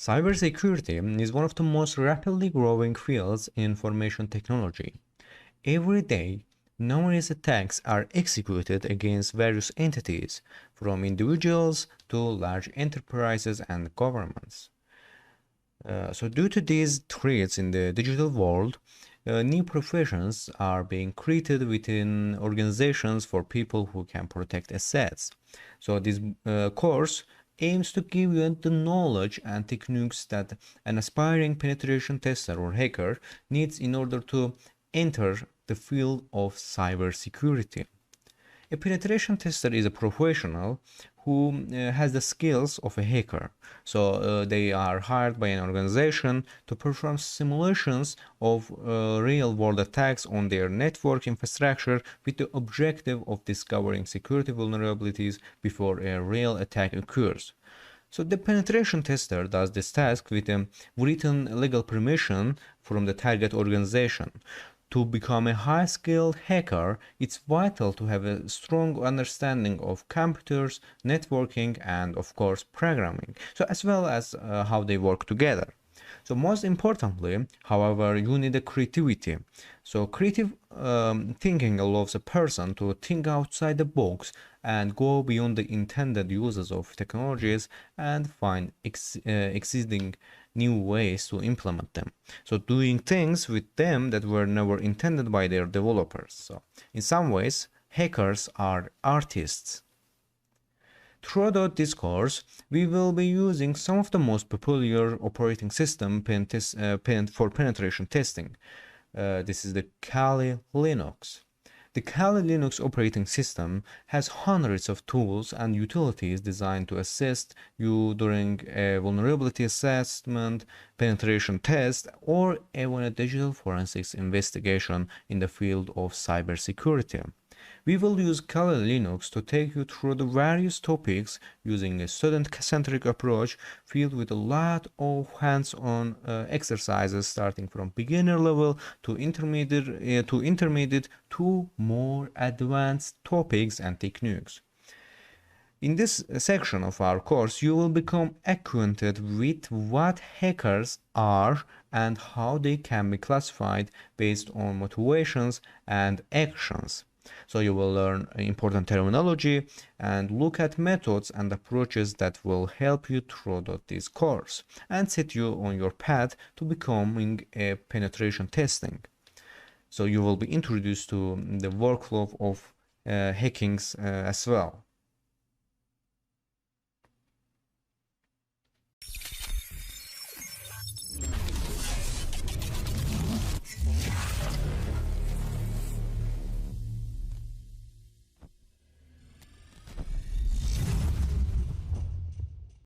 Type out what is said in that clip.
Cybersecurity is one of the most rapidly growing fields in information technology. Every day, numerous attacks are executed against various entities, from individuals to large enterprises and governments. So due to these threats in the digital world, new professions are being created within organizations for people who can protect assets. So this course aims to give you the knowledge and techniques that an aspiring penetration tester or hacker needs in order to enter the field of cybersecurity. A penetration tester is a professional who has the skills of a hacker. So they are hired by an organization to perform simulations of real-world attacks on their network infrastructure with the objective of discovering security vulnerabilities before a real attack occurs. So the penetration tester does this task with a written legal permission from the target organization. To become a high-skilled hacker, it's vital to have a strong understanding of computers, networking, and of course programming, so as well as how they work together. So most importantly, however, you need a creativity. So creative thinking allows a person to think outside the box and go beyond the intended uses of technologies and find existing new ways to implement them. So doing things with them that were never intended by their developers. So in some ways, hackers are artists. Throughout this course, we will be using some of the most popular operating system for penetration testing. This is the Kali Linux. The Kali Linux operating system has hundreds of tools and utilities designed to assist you during a vulnerability assessment, penetration test, or even a digital forensics investigation in the field of cybersecurity. We will use Kali Linux to take you through the various topics using a student-centric approach filled with a lot of hands-on exercises starting from beginner level to intermediate to more advanced topics and techniques. In this section of our course, you will become acquainted with what hackers are and how they can be classified based on motivations and actions. So you will learn important terminology and look at methods and approaches that will help you throughout this course and set you on your path to becoming a penetration testing. So you will be introduced to the workflow of hackings as well.